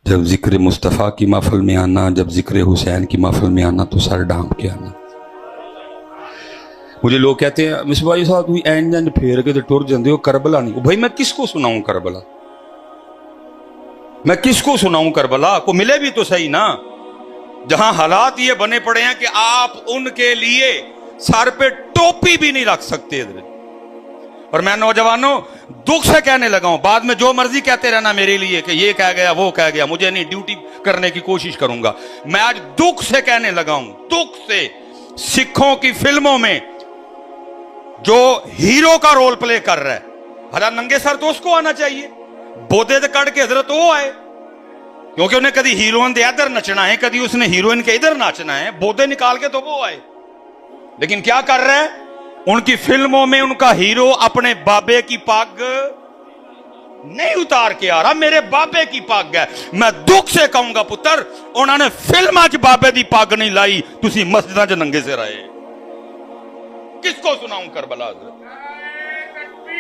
जब जिक्र मुस्तफ़ा की महफिल में आना, जब जिक्र हुसैन की महफिल में आना तो सर ढांप के आना। मुझे लोग कहते हैं मिसबाही साहब तुम एंज एंज फेर के तो टुर जाते हो, करबला नहीं। भाई मैं किसको सुनाऊं करबला, मैं किसको सुनाऊं करबला? को मिले भी तो सही ना, जहां हालात ये बने पड़े हैं कि आप उनके लिए सर पे टोपी भी नहीं रख सकते। और मैं नौजवानों दुख से कहने लगा हूं, बाद में जो मर्जी कहते रहना मेरे लिए कि ये कह गया वो कह गया, मुझे नहीं, ड्यूटी करने की कोशिश करूंगा। मैं आज दुख से कहने लगा हूं, दुख से, सिखों की फिल्मों में जो हीरो का रोल प्ले कर रहा है, हला नंगे सर तो उसको आना चाहिए, बोधे दे कड़ के हजरत वो आए, क्योंकि उन्हें कभी हीरोइन के इधर नचना है, कभी उसने हीरोइन के इधर नाचना है, बोधे निकाल के तो वो आए। लेकिन क्या कर रहा है, उनकी फिल्मों में उनका हीरो अपने बाबे की पग नहीं उतार के आ रहा, मेरे बाबे की पग है। मैं दुख से कहूंगा पुत्र, उन्होंने फिल्म च बाबे की पग नहीं लाई, तुसी मस्जिदां च नंगे सिर आए। किसको सुनाऊं करबला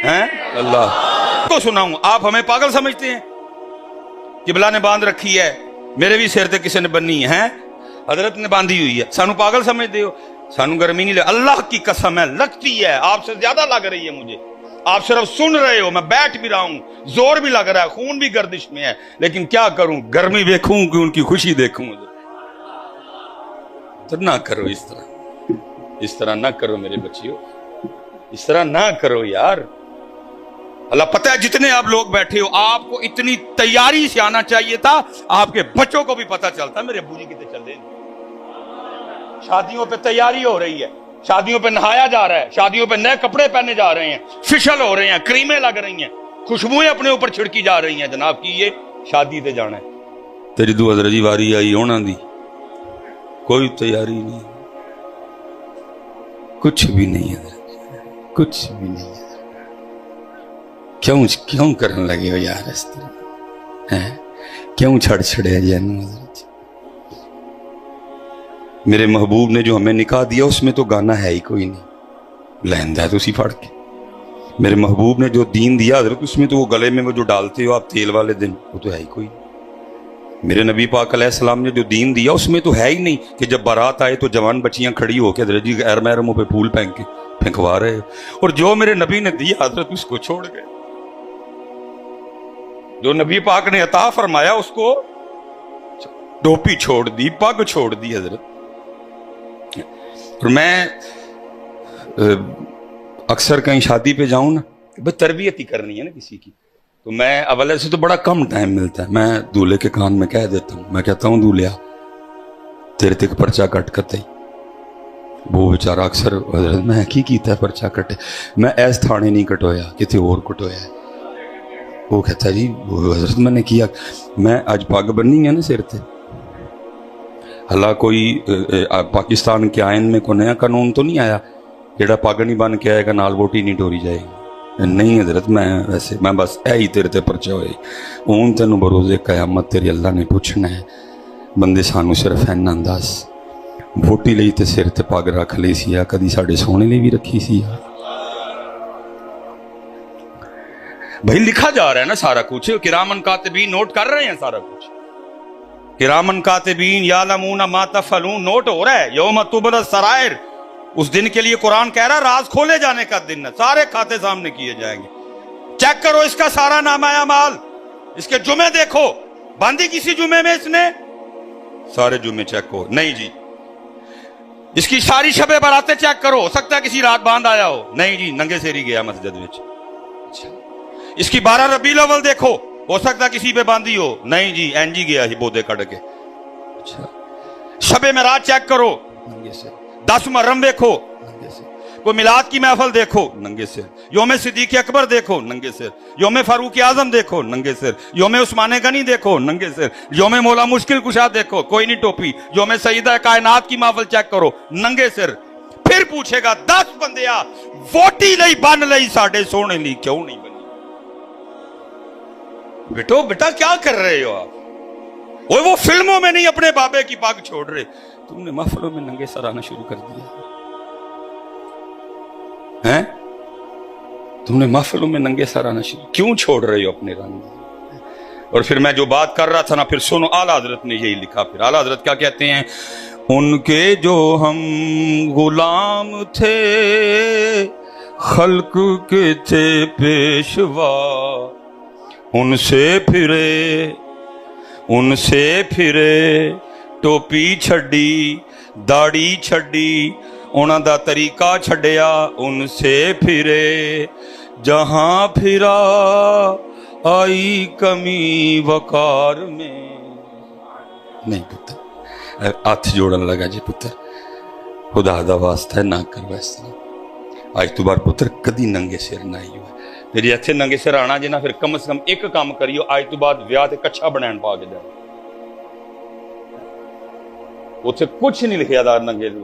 हैं? अल्लाह को सुनाऊं? आप हमें पागल समझते हैं? किबला ने बांध रखी है, मेरे भी सिर ते किसी ने बन्नी है, हजरत ने बांधी हुई है, सानू पागल समझते हो? सानू गर्मी नहीं लग, अल्लाह की कसम है लगती है, आपसे ज्यादा लग रही है मुझे। आप सिर्फ सुन रहे हो, मैं बैठ भी रहा हूं, जोर भी लग रहा है, खून भी गर्दिश में है, लेकिन क्या करूं, गर्मी देखूं कि उनकी खुशी देखूं। तो ना करो इस तरह, इस तरह ना करो मेरे बच्चियों, इस तरह ना करो यार। अल्लाह पता है जितने आप लोग बैठे हो, आपको इतनी तैयारी से आना चाहिए था, आपके बच्चों को भी पता चलता मेरे अब्बू जी कितने चल रहे हैं। शादियों पे तैयारी हो रही है, शादियों पे नहाया जा रहा है, शादियों पे नए कपड़े पहने जा रहे हैं, फेशियल हो रहे हैं, क्रीमें लग रही हैं, खुशबुएं अपने ऊपर छिड़की जा रही हैं, जनाब की ये शादी पे जाना है। तेरी दुआ दरजी वारी आई होना दी, कोई तैयारी नहीं, कुछ भी नहीं है, कुछ भी नहीं है। क्यों क्यों करने लगे हो यार इस तरह है? क्यों छड़ छड़े जैन? मेरे महबूब ने जो हमें निकाह दिया उसमें तो गाना है ही कोई नहीं, लहंदा है तो उसी फाड़ के। मेरे महबूब ने जो दीन दिया हजरत, उसमें तो वो गले में वो जो डालते हो आप तेल वाले दिन, वो तो है ही कोई नहीं। मेरे नबी पाक अलैहिस्सलाम ने जो दीन दिया उसमें तो है ही नहीं कि जब बारात आए तो जवान बच्चियां खड़ी होकर हजरत जी गैर महरमों पे फूल फेंकवा रहे हो। और जो मेरे नबी ने दिया हजरत उसको छोड़ गए, जो नबी पाक ने अता फरमाया उसको टोपी छोड़ दी, पग छोड़ दी हजरत। और मैं अक्सर कहीं शादी पे जाऊं ना, भाई तरबियत ही करनी है ना किसी की, तो मैं अवले से तो बड़ा कम टाइम मिलता है, मैं दूल्हे के कान में कह देता हूं, मैं कहता हूं दूल्हा तेरे तक पर्चा कट कते। वो बेचारा अक्सर हजरत मैं की कीता है पर्चा कटे, मैं ऐस थाने नहीं कटोया कितने और कटोया है। वो कहता जी वो हजरत मैंने किया, मैं आज पग बन्नी है ना सिर ते, हला कोई पाकिस्तान के आयन में कोई नया कानून तो नहीं आया जेड़ा पग नहीं बन के आएगा नाल वोटी नहीं डोरी जाएगी? नहीं हजरत मैं वैसे मैं बस ऐ ही तेरे ते परचा होए, हूं तेन बरोजे कयामत तेरी अल्लाह ने पूछना है, बंदे सानू सिर्फ इन्ना दस वोटी लई ते सिर ते पग रख ली सी, कदी साडे सोने लिए भी रखी सी? भाई लिखा जा रहा है ना सारा कुछ, किरामन कातिबीन नोट कर रहे हैं सारा कुछ, किरामन कातिबीन यालमून मा तफअलून नोट हो रहा है। यौम तुबला सरायर, उस दिन के लिए कुरान कह रहा है राज खोले जाने का दिन है, सारे खाते सामने किए जाएंगे। चेक करो इसका सारा नामाया माल, इसके जुमे देखो, बांधी किसी जुमे में इसने? सारे जुमे चेक हो, नहीं जी। इसकी सारी शबे बरातें चेक करो, हो सकता है किसी रात बांध आया हो, नहीं जी नंगे सेरी गया मस्जिद में। इसकी 12 रबीउल अव्वल देखो, हो सकता किसी पे बांधी हो, नहीं जी एनजी गया ही बोधे कट के। अच्छा शबे मेराज चेक करो नंगे से, 10 मुहर्रम देखो नंगे से, कोई मिलाद की महफिल देखो नंगे से, योम सिद्दीक अकबर देखो नंगे से, योम फारूक आजम देखो नंगे से, योम उस्मान गनी देखो नंगे से, योम मौला मुश्किल कुशा देखो कोई नहीं टोपी, योम सईदा कायनात की महफिल चेक करो नंगे सिर। फिर पूछेगा 10 बंदिया वोटी लई बन लई साडे सोने ली क्यों नहीं बनी? बेटो बेटा क्या कर रहे हो आप? वो फिल्मों में नहीं अपने बाबे की पग छोड़ रहे, तुमने महफिलों में नंगे सर आना शुरू कर दिया हैं? तुमने महफिलों में नंगे सर आना शुरू क्यों छोड़ रहे हो अपने रंग? اور پھر میں جو بات کر رہا تھا نا، پھر سنو اعلیٰ حضرت نے یہی لکھا. پھر اعلیٰ حضرت کیا کہتے ہیں؟ ان کے جو ہم غلام تھے خلق کے تھے پیشوا، ان سے پھرے ٹوپی چھڈی داڑھی چھڈی، انہاں دا طریقہ چھڈیا، ان سے پھرے جہاں پھرا آئی کمی وقار میں. نہیں پتر ہاتھ جوڑن لگا جی، پتر خدا دا واسطہ ہے نہ کر ویسا. آج تو بار پتر کدی ننگے سر نہ ہی ہوا. میری اتنے ننگے سر آنا جی نا، پھر کم از کم ایک کام کریو، آج تو بعد ویاہ تے کچھا بنان پا کے جائے. اتنے کچھ نہیں لکھیا دار ننگے دے.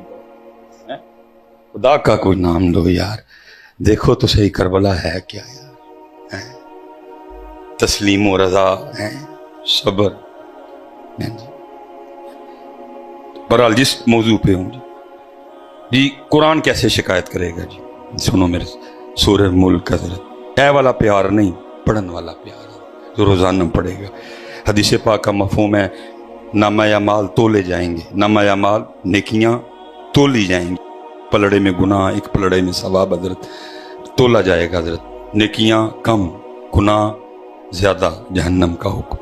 خدا کا کوئی نام لو یار. دیکھو تو صحیح کربلا ہے کیا یار، تسلیم و رضا ہے، صبر. بہرحال جس موضوع پہ ہوں جی، قرآن کیسے شکایت کرے گا جی؟ سنو میرے سورہ ملک حضرت، اے والا پیار نہیں، پڑھن والا پیار جو روزانہ پڑھے گا. حدیث پاک کا مفہوم ہے نامہ اعمال تولے جائیں گے، نامہ اعمال نیکیاں تولی جائیں گی. پلڑے میں گناہ، ایک پلڑے میں ثواب حضرت تولا جائے گا حضرت. نیکیاں کم، گناہ زیادہ، جہنم کا حکم.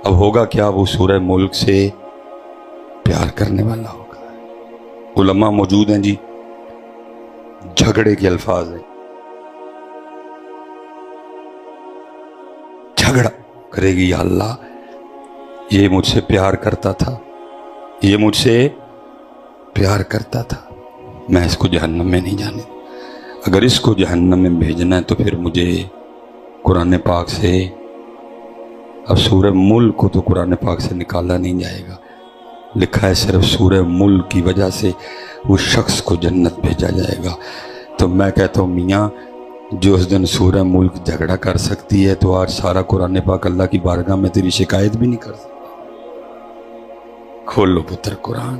اب ہوگا کیا؟ وہ سورہ ملک سے پیار کرنے والا ہوگا. علماء موجود ہیں جی، جھگڑے کے الفاظ ہیں. جھگڑا کرے گی، یا اللہ یہ مجھ سے پیار کرتا تھا، یہ مجھ سے پیار کرتا تھا، میں اس کو جہنم میں نہیں جانے. اگر اس کو جہنم میں بھیجنا ہے تو پھر مجھے قرآن پاک سے، اب سورہ ملک کو تو قرآن پاک سے نکالا نہیں جائے گا. لکھا ہے صرف سورہ ملک کی وجہ سے وہ شخص کو جنت بھیجا جائے گا. تو میں کہتا ہوں میاں، جو اس دن سورہ ملک جھگڑا کر سکتی ہے تو آج سارا قرآن پاک اللہ کی بارگاہ میں تیری شکایت بھی نہیں کر سکتا. کھول لو پتر قرآن.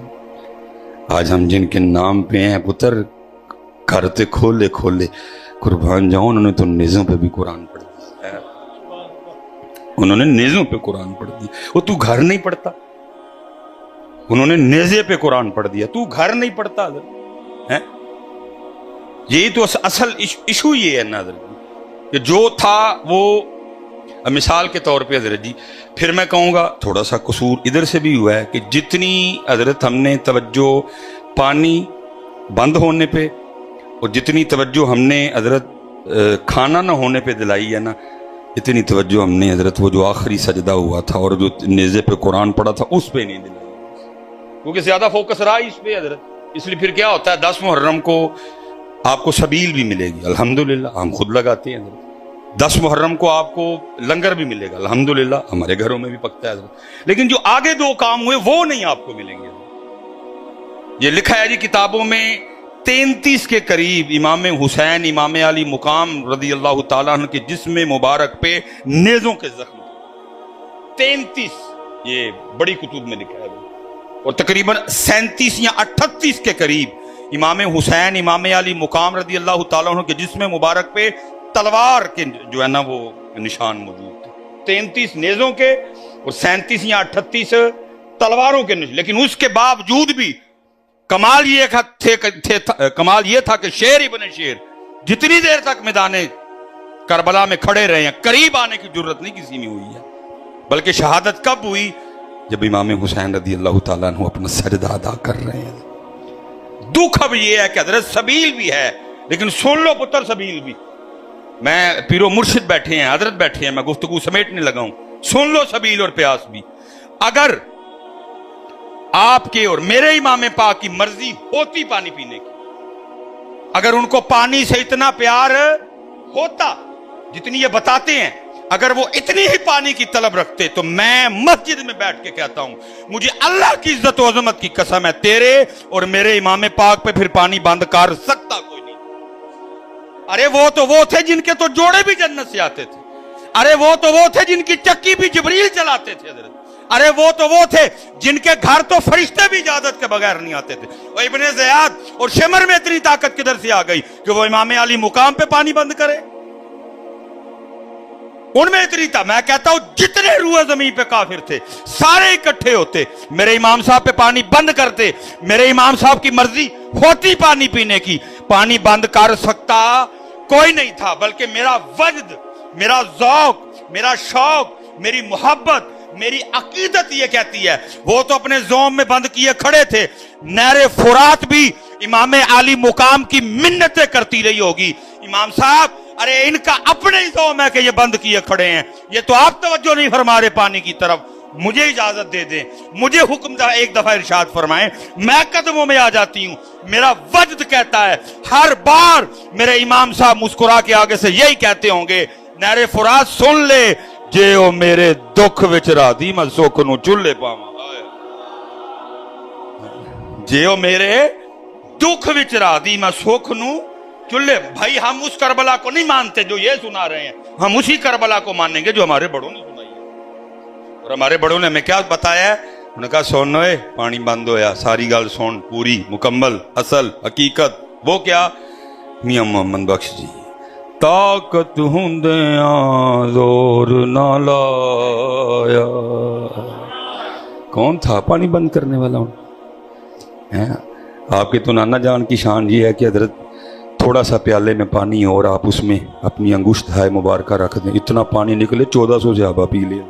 آج ہم جن کے نام پہ ہیں پتر، کرتے کھولے قربان جاؤں، انہوں نے تو نیزوں پہ بھی قرآن پڑھ دیا. انہوں نے نیزوں پہ قرآن پڑھ دیا. وہ تو گھر نہیں پڑھتا، انہوں نے نیزے پہ قرآن پڑھ دیا، تو گھر نہیں پڑھتا. یہی تو اصل ایشو یہ ہے نا حضرت، کہ جو تھا وہ مثال کے طور پہ حضرت جی. پھر میں کہوں گا تھوڑا سا قصور ادھر سے بھی ہوا ہے کہ جتنی حضرت ہم نے توجہ پانی بند ہونے پہ اور جتنی توجہ ہم نے حضرت کھانا نہ ہونے پہ دلائی ہے نا، اتنی توجہ ہم نے حضرت وہ جو آخری سجدہ ہوا تھا اور جو نیزے پہ قرآن پڑھا تھا اس پہ نہیں دلائی، کیونکہ زیادہ فوکس رہا اس پہ حضرت. اس لیے پھر کیا ہوتا ہے، 10 محرم کو آپ کو سبیل بھی ملے گی الحمدللہ، ہم خود لگاتے ہیں حضرت. 10 محرم کو آپ کو لنگر بھی ملے گا الحمدللہ، ہمارے گھروں میں بھی پکتا ہے حضرت. لیکن جو آگے 2 کام ہوئے وہ نہیں آپ کو ملیں گے. یہ لکھا ہے جی کتابوں میں 33 کے قریب امام حسین امام علی مقام رضی اللہ تعالیٰ عنہ کے جسم مبارک پہ نیزوں کے زخم، 33 یہ بڑی کتب میں لکھا ہے. اور تقریباً 37 یا 38 کے قریب امام حسین امام علی مقام رضی اللہ تعالیٰ عنہ کے جسم مبارک پہ تلوار کے جو ہے نا وہ نشان موجود تھے. 33 نیزوں کے اور 37 یا 38 تلواروں کے نشان. لیکن اس کے باوجود بھی کمال یہ تھا کہ شیر ابن شیر جتنی دیر تک میدان کربلا میں کھڑے رہے ہیں، قریب آنے کی جرت نہیں کسی میں ہوئی ہے. بلکہ شہادت کب ہوئی؟ جب امام حسین رضی اللہ تعالیٰ عنہ اپنا سجدہ ادا کر رہے ہیں. دکھ اب یہ ہے کہ حضرت سبیل بھی ہے، لیکن سن لو پتر سبیل بھی. میں پیرو مرشد بیٹھے ہیں، حضرت بیٹھے ہیں، میں گفتگو سمیٹنے لگا ہوں. سن لو سبیل اور پیاس بھی. اگر آپ کے اور میرے امام پاک کی مرضی ہوتی پانی پینے کی، اگر ان کو پانی سے اتنا پیار ہوتا جتنی یہ بتاتے ہیں، اگر وہ اتنی ہی پانی کی طلب رکھتے تو میں مسجد میں بیٹھ کے کہتا ہوں مجھے اللہ کی عزت و عظمت کی قسم ہے، تیرے اور میرے امام پاک پہ پھر پانی بند کر سکتا کوئی نہیں. ارے وہ تھے جن کے تو جوڑے بھی جنت سے آتے تھے. ارے وہ تھے جن کی چکی بھی جبریل چلاتے تھے حضرت. ارے وہ تھے جن کے گھر تو فرشتے بھی اجازت کے بغیر نہیں آتے تھے. وہ ابن زیاد اور شمر میں اتنی طاقت کدھر سے آ گئی کہ وہ امام علی مقام پہ پانی بند کرے؟ उनमें इतनी था, मैं कहता हूं जितने रूह जमीन पे काफिर थे सारे इकट्ठे होते, मेरे इमाम साहब पे पानी बंद करते। मेरे इमाम साहब की मर्जी होती पानी पीने की, पानी बंद कर सकता कोई नहीं था, बल्कि मेरा वजद, मेरा ज़ौक, मेरा शौक, मेरी मोहब्बत, मेरी अकीदत ये कहती है। वो तो अपने ज़ोम में बंद किए खड़े थे, नहरे फुरात भी इमाम आली मुकाम की मिन्नतें करती रही होगी, इमाम साहब अरे इनका अपने ही ज़ोम है कि ये बंद किए खड़े हैं, ये तो आप तवज्जो नहीं फरमा रहे पानी की तरफ, मुझे इजाजत दे दें, मुझे हुक्म एक दफा इरशाद फरमाएं, मैं कदमों में आ जाती हूं। मेरा वजद कहता है, हर बार मेरे इमाम साहब मुस्कुरा के आगे से यही कहते होंगे, नहरे फुरात सुन ले जे ओ मेरे दुख विच राधी मैं सुख नूं चुल्हे पावां, जे ओ मेरे दुख विच राधी मैं सुख नूं चुल्हे। भाई हम उस करबला को नहीं मानते जो ये सुना रहे हैं, हम उसी करबला को मानेंगे जो हमारे बड़ों ने सुनाई है। और हमारे बड़ों ने हमें क्या बताया है, उन्होंने कहा सुन ओए पानी बंद होया, सारी गल सुन, पूरी मुकम्मल असल हकीकत। वो क्या, मियां मोहम्मद बख्श जी, ताकत हुंदियां जोर ना लाया। कौन था पानी बंद करने वाला है? आपके तो नाना जान की शान ये है कि हजरत थोड़ा सा प्याले में पानी और आप उसमें अपनी अंगुष्ठ है मुबारक रख दें, इतना पानी निकले 1400 सहाबा पी लिया।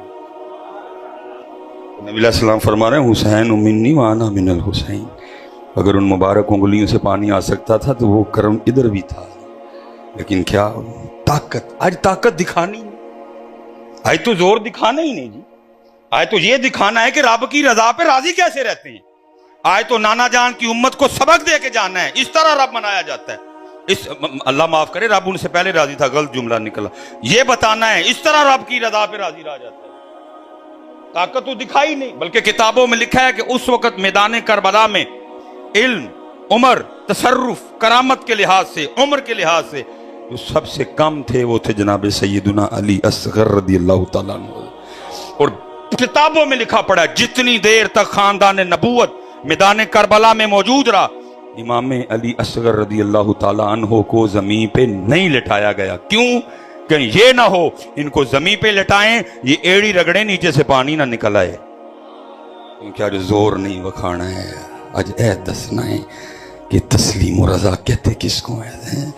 नबी सलाम फरमा रहे हैं, हुसैन मिन्नी वाना मिनल हुसैन। अगर उन मुबारक उंगलियों से पानी आ सकता था तो वो करम इधर भी था, लेकिन क्या ताकत, आज ताकत दिखानी, आज तो जोर दिखाना ही नहीं जी, आज तो ये दिखाना है कि रब की रजा पे राजी कैसे रहते हैं। आज तो नाना जान की उम्मत को सबक दे के जाना है, इस तरह रब मनाया जाता है। इस अल्लाह माफ करे, रब उनसे पहले राजी था, गलत जुमला निकला, ये बताना है इस तरह रब की रजा पे राजी रह जाता है। ताकत तो दिखाई नहीं, बल्कि किताबों में लिखा है कि उस वक्त मैदान करबला में इल्म, उमर, तसर्रुफ, करामत के लिहाज से, उम्र के लिहाज से जो सबसे कम थे वो थे जनाब सैयदुना अली असगर रदियल्लाहु ताला अन्हु। और किताबों में लिखा पड़ा जितनी देर तक खानदान नबूवत मैदान करबला में मौजूद रहा, इमाम अली असगर रदियल्लाहु ताला अन्हु को जमीन पे नहीं लिटाया गया। क्यों? कि ये ना हो इनको जमीन पे लिटाएं, ये एड़ी रगड़े, नीचे से पानी ना निकल आए। क्योंकि आज जोर नहीं वखाना है, आज ऐ दसना है कि तस्लीम रजा कहते किसको है।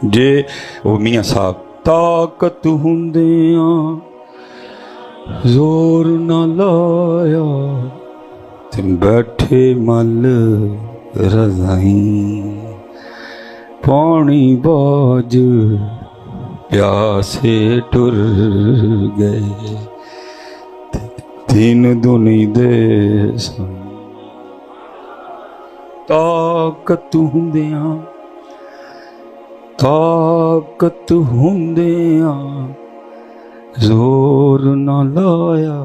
जे वो मियाँ साहब, ताकत हुंदियां जोर ना लाया, तुम बैठे मल रजाई, पानी बाज प्यासे टुर गए, तीन दुनी दे ताकत हुंदियां, ताकत हुंदियां जोर ना लाया।